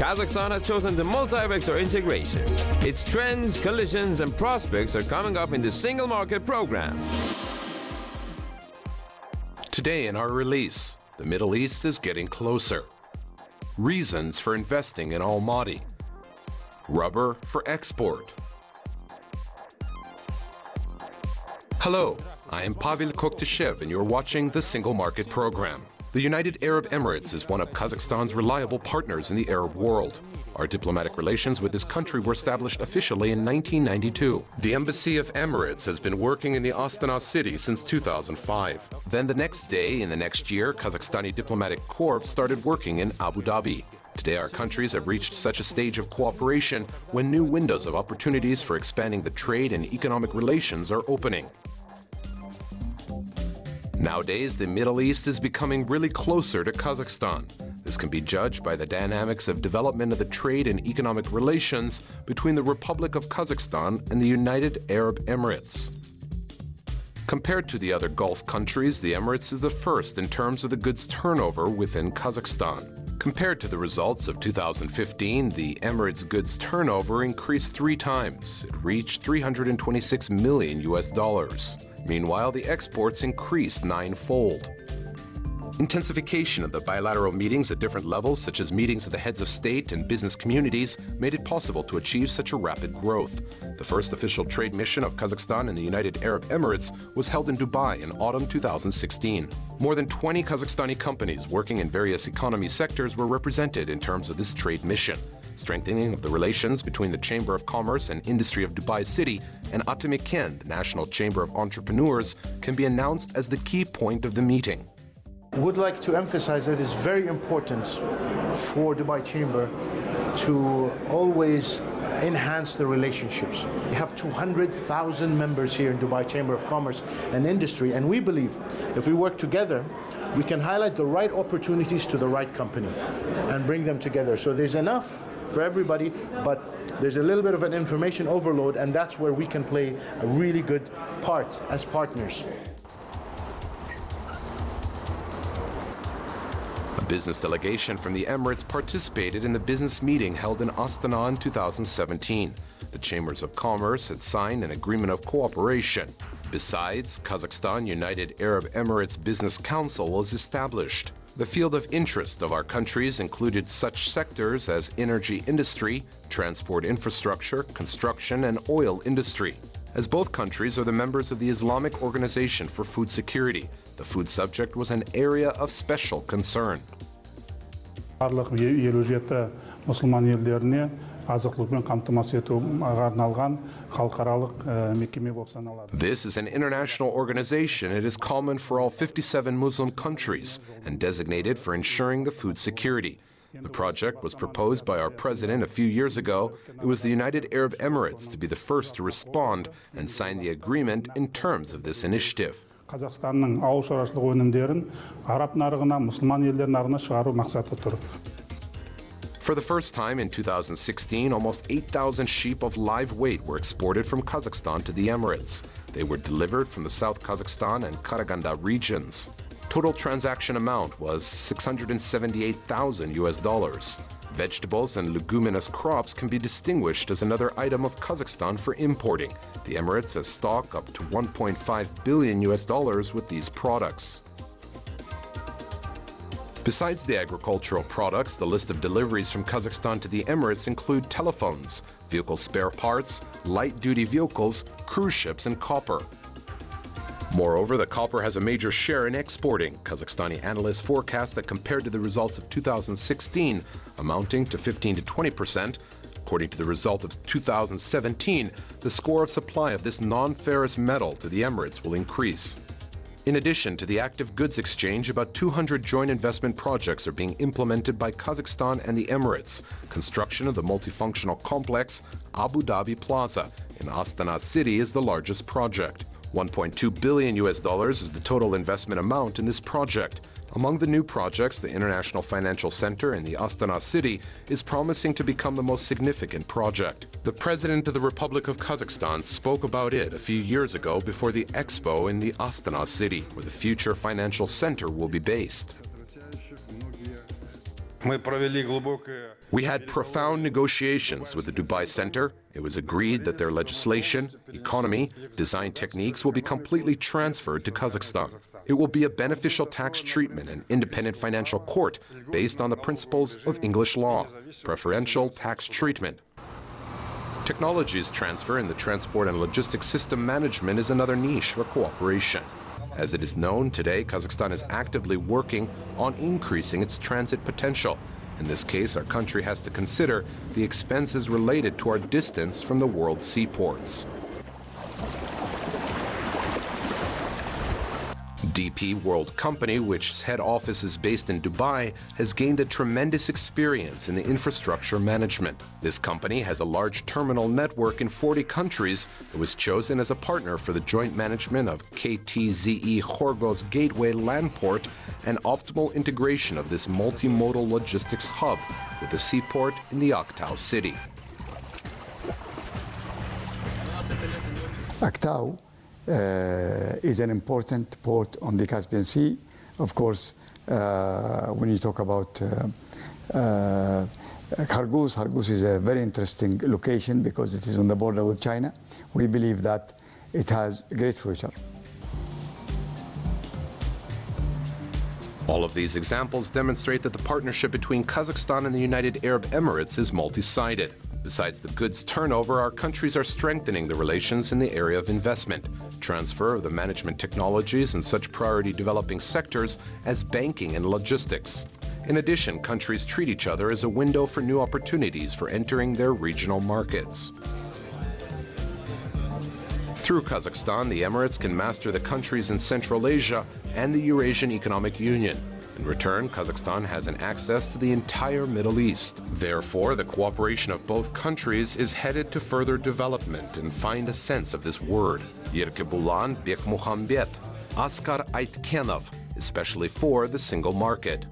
Kazakhstan has chosen the multi-vector integration. Its trends, collisions, and prospects are coming up in the Single Market Program. Today in our release, the Middle East is getting closer. Reasons for investing in Almaty. Rubber for export. Hello, I am Pavel Koktashev and you're watching the Single Market Program. The United Arab Emirates is one of Kazakhstan's reliable partners in the Arab world. Our diplomatic relations with this country were established officially in 1992. The Embassy of Emirates has been working in the Astana city since 2005. Then the next day, in the next year, Kazakhstani Diplomatic Corps started working in Abu Dhabi. Today, our countries have reached such a stage of cooperation when new windows of opportunities for expanding the trade and economic relations are opening. Nowadays, the Middle East is becoming really closer to Kazakhstan. This can be judged by the dynamics of development of the trade and economic relations between the Republic of Kazakhstan and the United Arab Emirates. Compared to the other Gulf countries, the Emirates is the first in terms of the goods turnover within Kazakhstan. Compared to the results of 2015, the Emirates goods turnover increased 3 times. It reached $326 million. Meanwhile, the exports increased 9-fold. Intensification of the bilateral meetings at different levels, such as meetings of the heads of state and business communities, made it possible to achieve such a rapid growth. The first official trade mission of Kazakhstan and the United Arab Emirates was held in Dubai in autumn 2016. More than 20 Kazakhstani companies working in various economy sectors were represented in terms of this trade mission. Strengthening of the relations between the Chamber of Commerce and Industry of Dubai City and Atamiken, the National Chamber of Entrepreneurs, can be announced as the key point of the meeting. Would like to emphasize that it's very important for Dubai Chamber to always enhance the relationships. We have 200,000 members here in Dubai Chamber of Commerce and Industry, and we believe if we work together, we can highlight the right opportunities to the right company and bring them together. So there's enough for everybody, but there's a little bit of an information overload, and that's where we can play a really good part as partners. A business delegation from the Emirates participated in the business meeting held in Astana in 2017. The Chambers of Commerce had signed an agreement of cooperation. Besides, Kazakhstan United Arab Emirates Business Council was established. The field of interest of our countries included such sectors as energy industry, transport infrastructure, construction, and oil industry. As both countries are the members of the Islamic Organization for Food Security, the food subject was an area of special concern. Барлық 57 мұсылман елдеріне азық-түлікпен қамтамасыз етуге арналған халықаралық мекеме болып саналады. This is an international organization. It is common for all 57 Muslim countries and designated for ensuring the food security. The project was proposed by our president a few years ago. It was the United Arab Emirates to be the first to respond and sign the agreement in terms of this initiative. Қазақстанның ауыл шаруашылық өнімдерін араб нарығына, мұсылман елдер нарығына шығару мақсаты тұр. For the first time in 2016, almost 8,000 sheep of live weight were exported from Kazakhstan to the Emirates. They were delivered from the South Kazakhstan and Karaganda regions. Total transaction amount was $678,000. Vegetables and leguminous crops can be distinguished as another item of Kazakhstan for importing. The Emirates has stock up to $1.5 billion with these products. Besides the agricultural products, the list of deliveries from Kazakhstan to the Emirates include telephones, vehicle spare parts, light-duty vehicles, cruise ships, and copper. Moreover, the copper has a major share in exporting. Kazakhstani analysts forecast that compared to the results of 2016, amounting to 15 to 20%, according to the result of 2017, the score of supply of this non-ferrous metal to the Emirates will increase. In addition to the active goods exchange, about 200 joint investment projects are being implemented by Kazakhstan and the Emirates. Construction of the multifunctional complex Abu Dhabi Plaza in Astana city is the largest project. $1.2 billion is the total investment amount in this project. Among the new projects, the International Financial Center in the Astana city is promising to become the most significant project. The President of the Republic of Kazakhstan spoke about it a few years ago before the expo in the Astana city, where the future financial center will be based. We had profound negotiations with the Dubai Center. It was agreed that their legislation, economy, design techniques will be completely transferred to Kazakhstan. It will be a beneficial tax treatment and independent financial court based on the principles of English law, preferential tax treatment. Technologies transfer in the transport and logistics system management is another niche for cooperation. As it is known, today Kazakhstan is actively working on increasing its transit potential. In this case, our country has to consider the expenses related to our distance from the world's seaports. DP World Company, which head office is based in Dubai, has gained a tremendous experience in the infrastructure management. This company has a large terminal network in 40 countries. It was chosen as a partner for the joint management of KTZE Khorgos Gateway Landport and optimal integration of this multimodal logistics hub with the seaport in the Aktau city. Aktau is an important port on the Caspian Sea. Of course, when you talk about Khargous is a very interesting location because it is on the border with China. We believe that it has a great future. All of these examples demonstrate that the partnership between Kazakhstan and the United Arab Emirates is multi-sided. Besides the goods turnover, our countries are strengthening the relations in the area of investment, transfer of the management technologies in such priority developing sectors as banking and logistics. In addition, countries treat each other as a window for new opportunities for entering their regional markets. Through Kazakhstan, the Emirates can master the countries in Central Asia and the Eurasian Economic Union. In return, Kazakhstan has an access to the entire Middle East. Therefore, the cooperation of both countries is headed to further development and find a sense of this word. Yerkebulan Bekmuhambet, Askar Aitkenov, especially for the single market.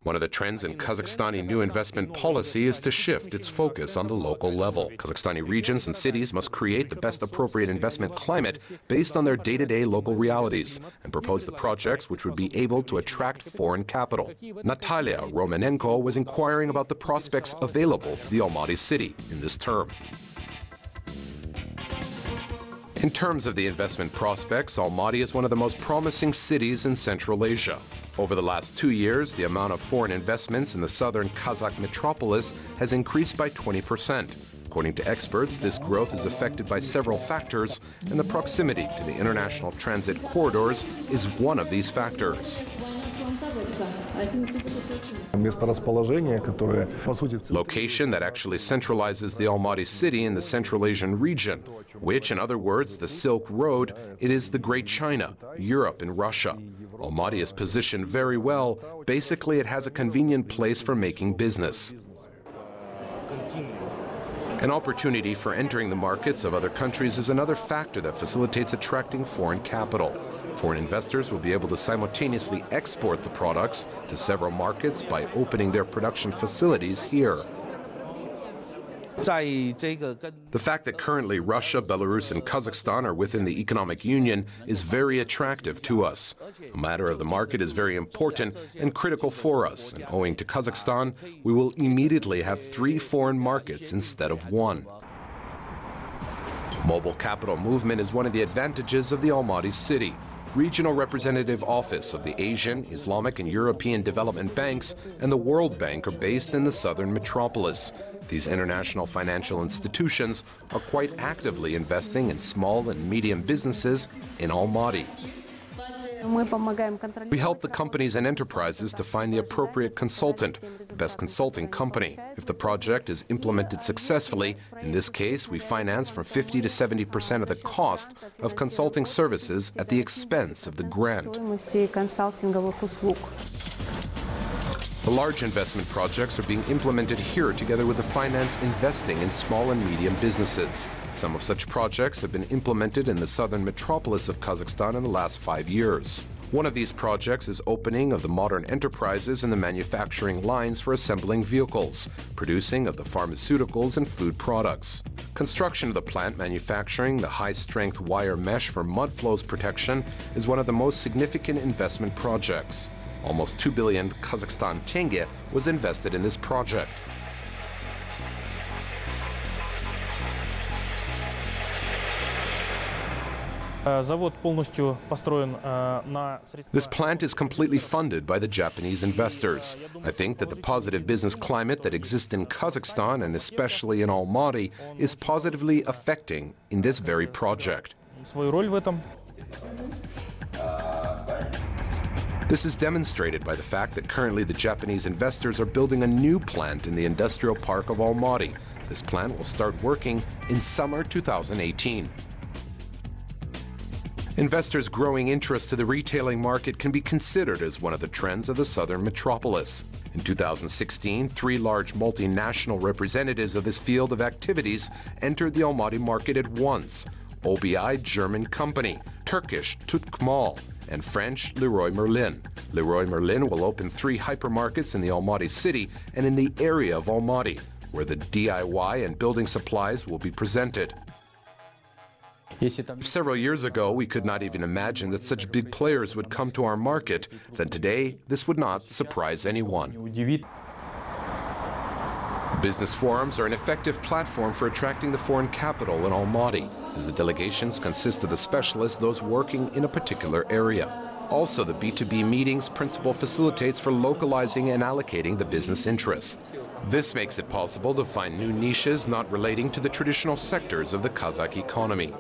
One of the trends in Kazakhstani new investment policy is to shift its focus on the local level. Kazakhstani regions and cities must create the best appropriate investment climate based on their day-to-day local realities and propose the projects which would be able to attract foreign capital. Natalia Romanenko was inquiring about the prospects available to the Almaty city in this term. In terms of the investment prospects, Almaty is one of the most promising cities in Central Asia. Over the last 2 years, the amount of foreign investments in the southern Kazakh metropolis has increased by 20%. According to experts, this growth is affected by several factors, and the proximity to the international transit corridors is one of these factors. Location that actually centralizes the Almaty city in the Central Asian region, which, in other words, the Silk Road, it is the Great China, Europe, and Russia. Almaty is positioned very well. Basically, it has a convenient place for making business. An opportunity for entering the markets of other countries is another factor that facilitates attracting foreign capital. Foreign investors will be able to simultaneously export the products to several markets by opening their production facilities here. The fact that currently Russia, Belarus, and Kazakhstan are within the economic union is very attractive to us. A matter of the market is very important and critical for us, and owing to Kazakhstan, we will immediately have 3 foreign markets instead of 1. Mobile capital movement is one of the advantages of the Almaty city. Regional Representative Office of the Asian, Islamic, and European Development Banks and the World Bank are based in the southern metropolis. These international financial institutions are quite actively investing in small and medium businesses in Almaty. We help the companies and enterprises to find the appropriate consultant, the best consulting company. If the project is implemented successfully, in this case, we finance from 50 to 70% of the cost of consulting services at the expense of the grant. The large investment projects are being implemented here together with the finance investing in small and medium businesses. Some of such projects have been implemented in the southern metropolis of Kazakhstan in the last 5 years. One of these projects is opening of the modern enterprises and the manufacturing lines for assembling vehicles, producing of the pharmaceuticals and food products. Construction of the plant manufacturing the high-strength wire mesh for mud flows protection is one of the most significant investment projects. Almost 2 billion Kazakhstan tenge was invested in this project. This plant is completely funded by the Japanese investors. I think that the positive business climate that exists in Kazakhstan, and especially in Almaty, is positively affecting in this very project. This is demonstrated by the fact that currently the Japanese investors are building a new plant in the industrial park of Almaty. This plant will start working in summer 2018. Investors' growing interest to the retailing market can be considered as one of the trends of the southern metropolis. In 2016, 3 large multinational representatives of this field of activities entered the Almaty market at once: OBI German company, Turkish Tutkmal, and French Leroy Merlin. Leroy Merlin will open 3 hypermarkets in the Almaty city and in the area of Almaty, where the DIY and building supplies will be presented. Several years ago, we could not even imagine that such big players would come to our market. Then today, this would not surprise anyone. Business forums are an effective platform for attracting the foreign capital in Almaty, as the delegations consist of the specialists, those working in a particular area. Also, the B2B meetings principle facilitates for localizing and allocating the business interests. This makes it possible to find new niches not relating to the traditional sectors of the Kazakh economy.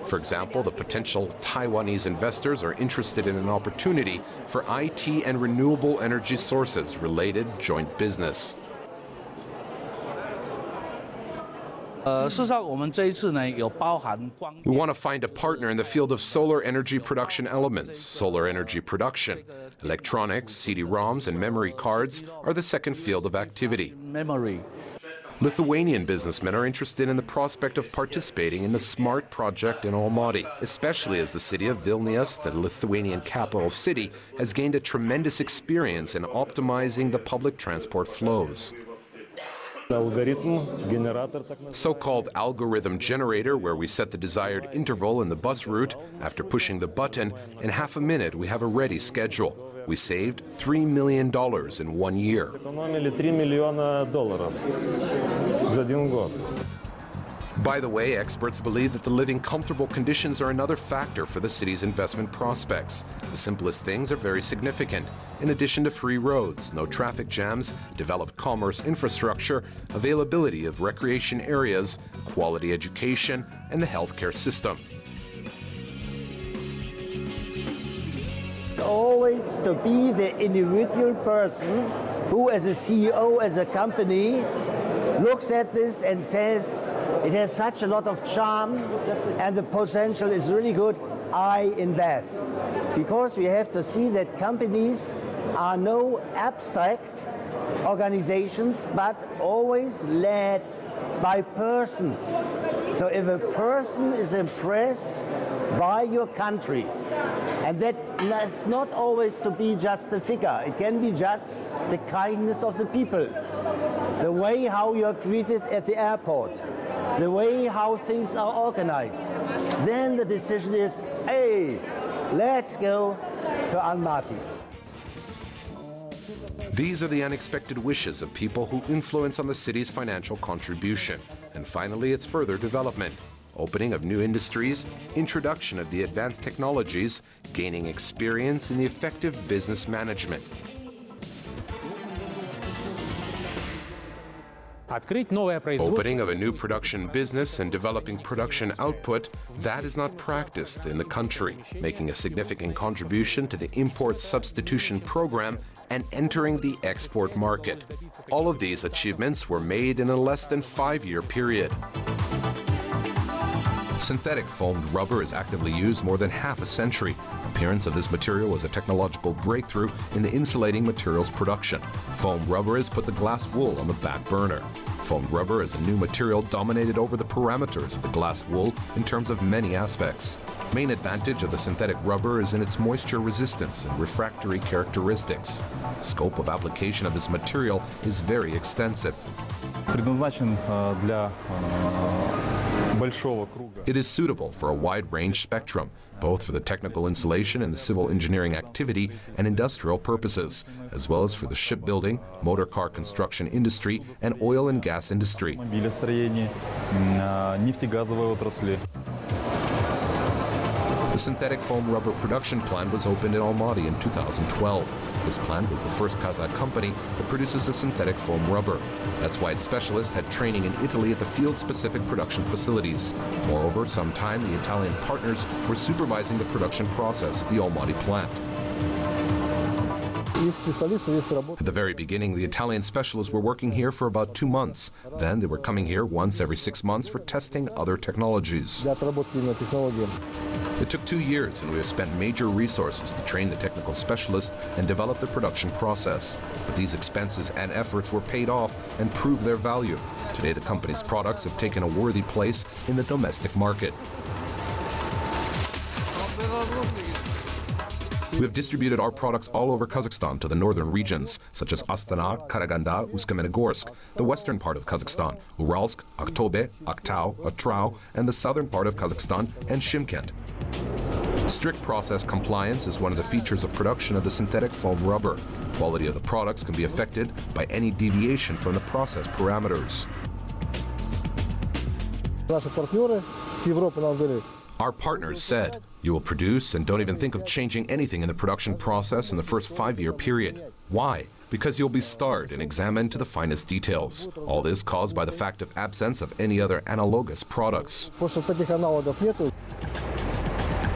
For example, the potential Taiwanese investors are interested in an opportunity for IT and renewable energy sources related joint business. We want to find a partner in the field of solar energy production elements. Solar energy production, electronics, CD-ROMs, and memory cards are the second field of activity. Lithuanian businessmen are interested in the prospect of participating in the SMART project in Almaty, especially as the city of Vilnius, the Lithuanian capital city, has gained a tremendous experience in optimizing the public transport flows. So-called algorithm generator, where we set the desired interval in the bus route. After pushing the button, in half a minute we have a ready schedule. We saved $3 million in 1 year. By the way, experts believe that the living comfortable conditions are another factor for the city's investment prospects. The simplest things are very significant. In addition to free roads, no traffic jams, developed commerce infrastructure, availability of recreation areas, quality education, and the healthcare system. Always to be the individual person who, as a CEO, as a company, looks at this and says, it has such a lot of charm and the potential is really good, I invest. Because we have to see that companies are no abstract organizations, but always led by persons. So if a person is impressed by your country, and that's not always to be just the figure, it can be just the kindness of the people, the way how you're greeted at the airport, the way how things are organized. Then the decision is, hey, let's go to Almaty. These are the unexpected wishes of people who influence on the city's financial contribution. And finally, its further development. Opening of new industries, introduction of the advanced technologies, gaining experience in the effective business management. Opening of a new production business and developing production output, that is not practiced in the country, making a significant contribution to the import substitution program and entering the export market. All of these achievements were made in a less than 5-year period. Synthetic foamed rubber is actively used more than half a century. Appearance of this material was a technological breakthrough in the insulating materials production. Foamed rubber has put the glass wool on the back burner. Foamed rubber is a new material dominated over the parameters of the glass wool in terms of many aspects. Main advantage of the synthetic rubber is in its moisture resistance and refractory characteristics. Scope of application of this material is very extensive. Предназначен для It is suitable for a wide-range spectrum, both for the technical installation and the civil engineering activity and industrial purposes, as well as for the shipbuilding, motor car construction industry, and oil and gas industry. The synthetic foam rubber production plant was opened in Almaty in 2012. This plant was the first Kazakh company that produces a synthetic foam rubber. That's why its specialists had training in Italy at the field-specific production facilities. Moreover, sometime the Italian partners were supervising the production process at the Almaty plant. At the very beginning, the Italian specialists were working here for about 2 months. Then they were coming here once every 6 months for testing other technologies. It took 2 years, and we have spent major resources to train the technical specialists and develop the production process. But these expenses and efforts were paid off and proved their value. Today, the company's products have taken a worthy place in the domestic market. We have distributed our products all over Kazakhstan to the northern regions, such as Astana, Karaganda, Uсть-Kamenogorsk, the western part of Kazakhstan, Uralsk, Aktobe, Aktau, Atrau, and the southern part of Kazakhstan and Shymkent. Strict process compliance is one of the features of production of the synthetic foam rubber. Quality of the products can be affected by any deviation from the process parameters. Our partners said, "You will produce and don't even think of changing anything in the production process in the first 5-year period." Why? Because you'll be starred and examined to the finest details. All this caused by the fact of absence of any other analogous products.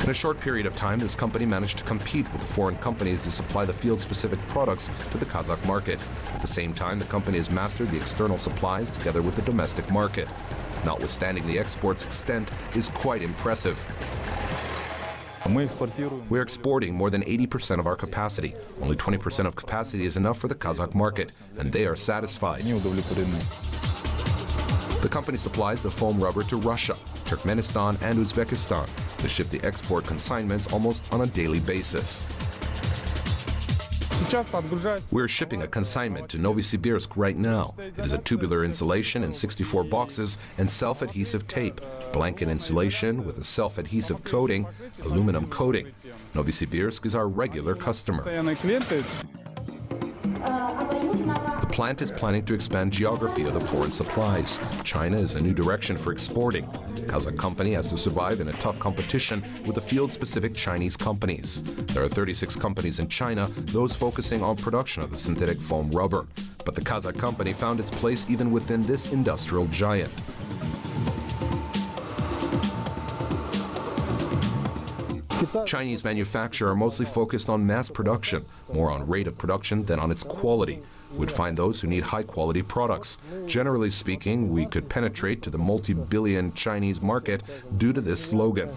In a short period of time, this company managed to compete with the foreign companies to supply the field-specific products to the Kazakh market. At the same time, the company has mastered the external supplies together with the domestic market. Notwithstanding the export's extent is quite impressive. We're exporting more than 80% of our capacity. Only 20% of capacity is enough for the Kazakh market, and they are satisfied. The company supplies the foam rubber to Russia, Turkmenistan, and Uzbekistan. They ship the export consignments almost on a daily basis. We're shipping a consignment to Novosibirsk right now. It is a tubular insulation in 64 boxes and self-adhesive tape, blanket insulation with a self-adhesive coating, aluminum coating. Novosibirsk is our regular customer. The plant is planning to expand geography of the foreign supplies. China is a new direction for exporting. The Kazakh company has to survive in a tough competition with the field-specific Chinese companies. There are 36 companies in China, those focusing on production of the synthetic foam rubber. But the Kazakh company found its place even within this industrial giant. Chinese manufacturers are mostly focused on mass production, more on rate of production than on its quality. We'd find those who need high-quality products. Generally speaking, we could penetrate to the multi-billion Chinese market due to this slogan.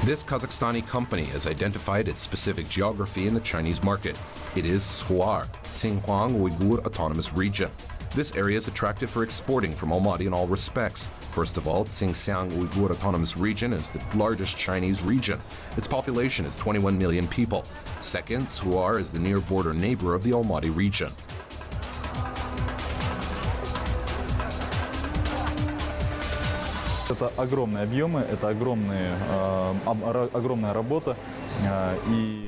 This Kazakhstani company has identified its specific geography in the Chinese market. It is SUAR, Xinjiang Uyghur Autonomous Region. This area is attractive for exporting from Almaty in all respects. First of all, Xinjiang Uyghur Autonomous Region is the largest Chinese region. Its population is 21 million people. Second, SUAR is the near border neighbor of the Almaty region. Это огромные объемы, это огромная работа.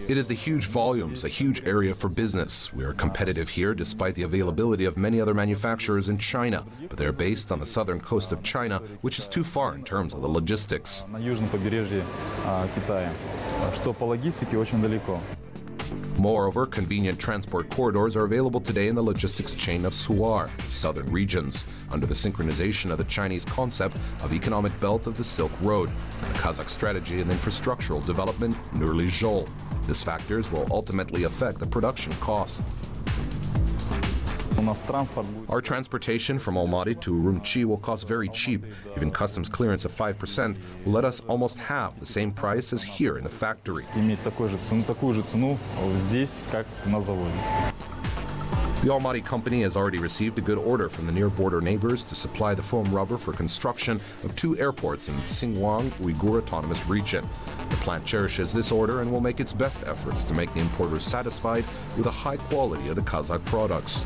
It is the huge volumes, a huge area for business. We are competitive here despite the availability of many other manufacturers in China, but they are based on the southern coast of China, which is too far in terms of the logistics. На южном побережье Китая, что по логистике очень далеко. Moreover, convenient transport corridors are available today in the logistics chain of SUAR, southern regions, under the synchronization of the Chinese concept of economic belt of the Silk Road, and the Kazakh strategy and infrastructural development, Nurly Joly. These factors will ultimately affect the production cost. Our transportation from Almaty to Urumqi will cost very cheap. Even customs clearance of 5% will let us almost have the same price as here in the factory. The Almaty company has already received a good order from the near-border neighbors to supply the foam rubber for construction of 2 airports in the Xinjiang Uyghur Autonomous Region. The plant cherishes this order and will make its best efforts to make the importers satisfied with the high quality of the Kazakh products.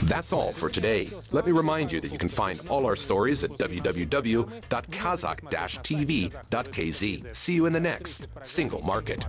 That's all for today. Let me remind you that you can find all our stories at www.kazakh-tv.kz. See you in the next Single Market.